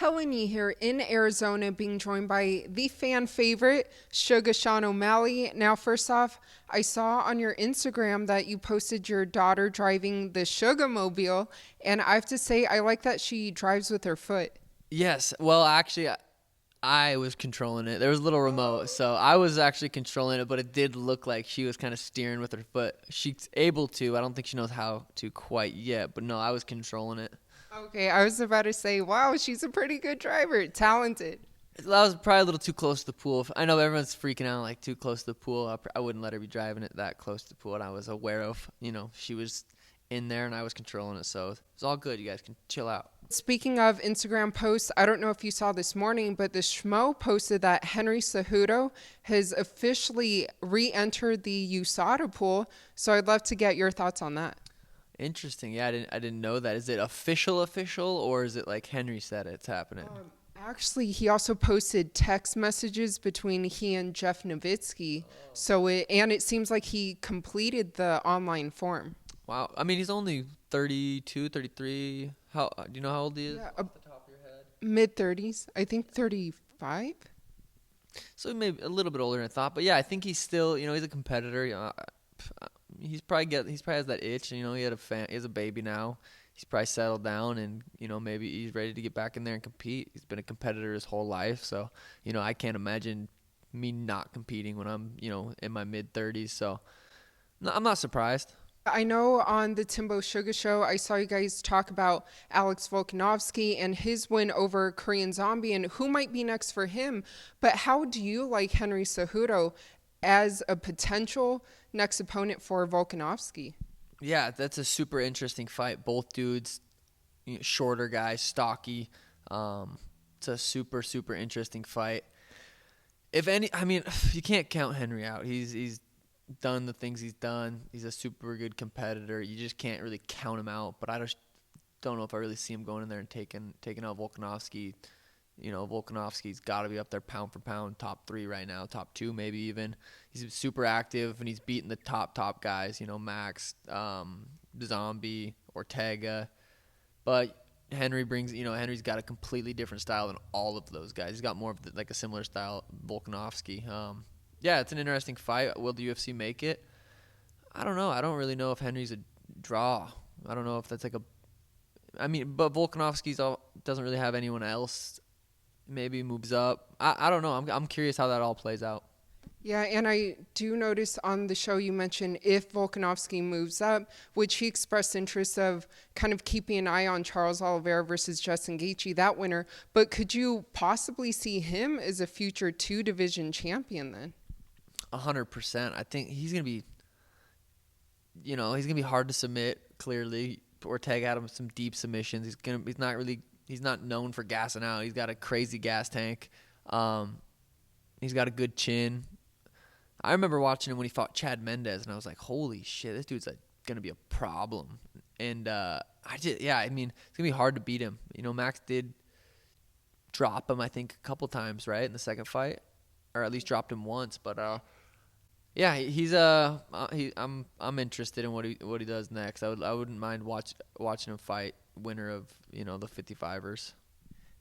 Helen Yee here in Arizona, being joined by the fan favorite, Sugar Sean O'Malley. Now, first off, I saw on your Instagram that you posted your daughter driving the Sugar Mobile, and I have to say, I like that she drives with her foot. Yes. Well, actually, I was controlling it. There was a little remote, so I was actually controlling it, but it did look like she was kind of steering with her foot. She's able to. I don't think she knows how to quite yet, but no, I was controlling it. Okay, I was about to say, wow, she's a pretty good driver, talented. That was probably a little too close to the pool. I know everyone's freaking out like too close to the pool. I wouldn't let her be driving it that close to the pool, and I was aware of, she was in there and I was controlling it, so it's all good. You guys can chill out. Speaking of Instagram posts, I don't know if you saw this morning, but the Schmo posted that Henry Cejudo has officially re-entered the USADA pool. So I'd love to get your thoughts on that. Interesting. Yeah, I didn't know that. Is it official, or is it like Henry said it's happening? Actually, he also posted text messages between he and Jeff Nowitzki. And it seems like he completed the online form. Wow. I mean, he's only 32, 33. How do you know how old he is? Yeah, Off the top of your head? mid 30s. I think 35. So maybe a little bit older than I thought, but yeah, I think he's still, he's a competitor. He's probably has that itch. He has a baby now. He's probably settled down, and maybe he's ready to get back in there and compete. He's been a competitor his whole life, so I can't imagine me not competing when I'm in my mid 30s. So no, I'm not surprised. I know on the Timbo Sugar Show, I saw you guys talk about Alex Volkanovski and his win over Korean Zombie and who might be next for him. But how do you like Henry Cejudo as a potential next opponent for Volkanovski? Yeah, that's a super interesting fight. Both dudes, shorter guys, stocky. It's a super, super interesting fight. You can't count Henry out. He's done the things he's done. He's a super good competitor. You just can't really count him out. But I just don't know if I really see him going in there and taking out Volkanovski. Volkanovski's got to be up there pound for pound, top 3 right now, top 2 maybe even. He's super active, and he's beating the top guys, Max, Zombie, Ortega. But Henry's got a completely different style than all of those guys. He's got more of like a similar style, Volkanovski. Yeah, it's an interesting fight. Will the UFC make it? I don't know. I don't really know if Henry's a draw. I don't know if that's but Volkanovski's doesn't really have anyone else. Maybe moves up. I don't know. I'm curious how that all plays out. Yeah, and I do notice on the show you mentioned if Volkanovski moves up, which he expressed interest of kind of keeping an eye on Charles Oliveira versus Justin Gaethje, that winner. But could you possibly see him as a future 2-division champion then? 100%. I think he's gonna be. He's gonna be hard to submit. Clearly, Ortega had him some deep submissions. He's not known for gassing out. He's got a crazy gas tank. He's got a good chin. I remember watching him when he fought Chad Mendez, and I was like, holy shit, this dude's going to be a problem. And it's going to be hard to beat him. Max did drop him, I think, a couple times, right, in the second fight, or at least dropped him once. But I'm interested in what he does next. I wouldn't mind watching him fight winner of the 55ers.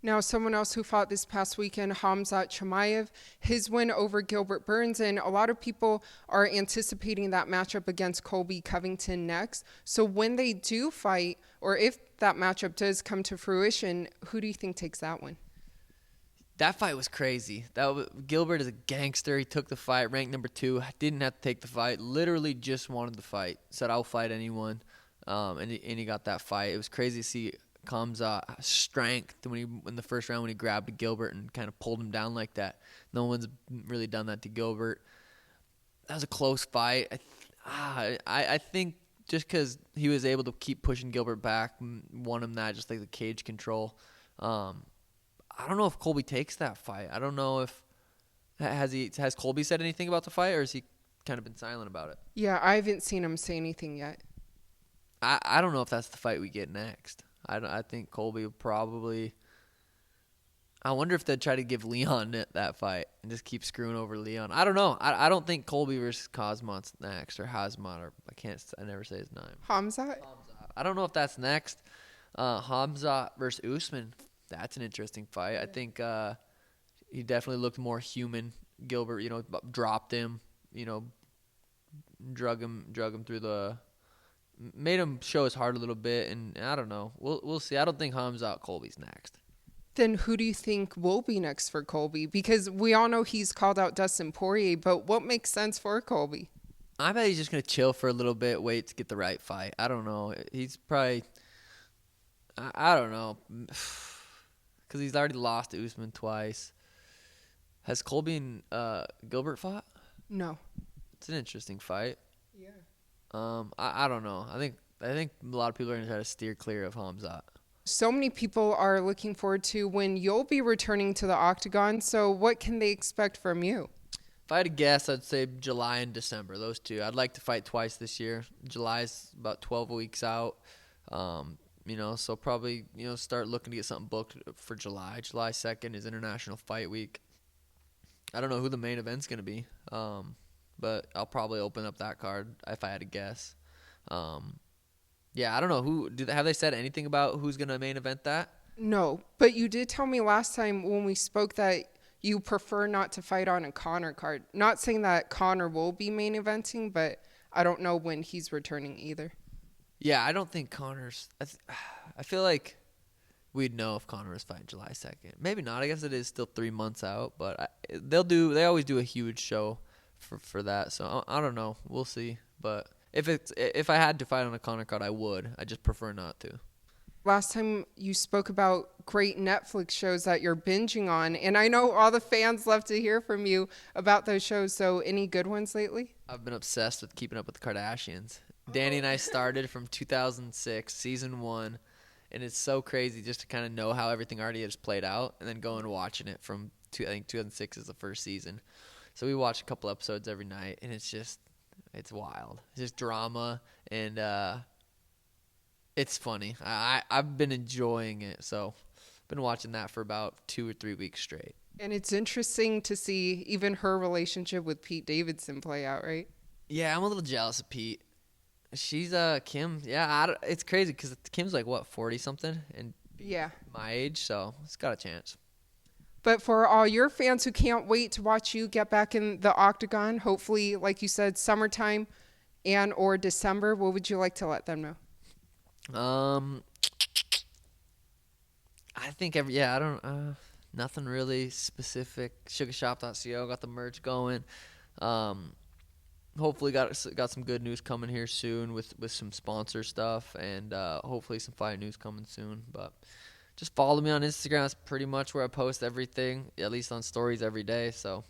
Now, someone else who fought this past weekend, Khamzat Chimaev, his win over Gilbert Burns, and a lot of people are anticipating that matchup against Colby Covington next. So when they do fight, or if that matchup does come to fruition, who do you think takes that one? That fight was crazy. Gilbert is a gangster. He took the fight, ranked number 2. Didn't have to take the fight. Literally just wanted the fight. Said, I'll fight anyone. And he got that fight. It was crazy to see Khamzat strength in the first round when he grabbed Gilbert and kind of pulled him down like that. No one's really done that to Gilbert. That was a close fight. I think just because he was able to keep pushing Gilbert back, won him that, just like the cage control. I don't know if Colby takes that fight. I don't know if has Colby said anything about the fight, or has he kind of been silent about it? Yeah, I haven't seen him say anything yet. I don't know if that's the fight we get next. I think Colby will probably. I wonder if they'd try to give Leon that fight and just keep screwing over Leon. I don't know. I don't think Colby versus Khamzat's next, or Hazmat, or I never say his name. Khamzat? I don't know if that's next. Khamzat versus Usman. That's an interesting fight. I think he definitely looked more human. Gilbert, dropped him, drug him through made him show his heart a little bit, and I don't know. We'll see. I don't think Khamzat Colby's next. Then who do you think will be next for Colby? Because we all know he's called out Dustin Poirier, but what makes sense for Colby? I bet he's just gonna chill for a little bit, wait to get the right fight. I don't know. He's probably, I don't know, because he's already lost to Usman twice. Has Colby and Gilbert fought? No. It's an interesting fight. Yeah. I don't know. I think a lot of people are gonna try to steer clear of Khamzat. So many people are looking forward to when you'll be returning to the octagon. So what can they expect from you? If I had to guess, I'd say July and December, those two. I'd like to fight twice this year. July's about 12 weeks out. So probably, start looking to get something booked for July. July 2nd is International Fight Week. I don't know who the main event's going to be, but I'll probably open up that card if I had to guess. I don't know. Have they said anything about who's going to main event that? No, but you did tell me last time when we spoke that you prefer not to fight on a Conor card. Not saying that Conor will be main eventing, but I don't know when he's returning either. Yeah, I don't think Conor's. I feel like we'd know if Conor was fighting July 2nd. Maybe not. I guess it is still 3 months out, but they always do a huge show for that. So I don't know. We'll see. But if I had to fight on a Conor card, I would. I just prefer not to. Last time you spoke about great Netflix shows that you're binging on, and I know all the fans love to hear from you about those shows. So any good ones lately? I've been obsessed with Keeping Up with the Kardashians. Danny and I started from 2006, season 1, and it's so crazy just to kind of know how everything already has played out, and then going and watching it from, I think 2006 is the first season. So we watch a couple episodes every night, and it's wild. It's just drama, and it's funny. I've been enjoying it, so I've been watching that for about 2 or 3 weeks straight. And it's interesting to see even her relationship with Pete Davidson play out, right? Yeah, I'm a little jealous of Pete. She's Kim. Yeah, it's crazy because Kim's like what 40 something, and yeah, my age, so it's got a chance. But for all your fans who can't wait to watch you get back in the octagon, hopefully, like you said, summertime and or December, what would you like to let them know? I think nothing really specific. Sugarshop.co got the merch going. Hopefully got some good news coming here soon with some sponsor stuff, and hopefully some fight news coming soon. But just follow me on Instagram. That's pretty much where I post everything, at least on stories every day. So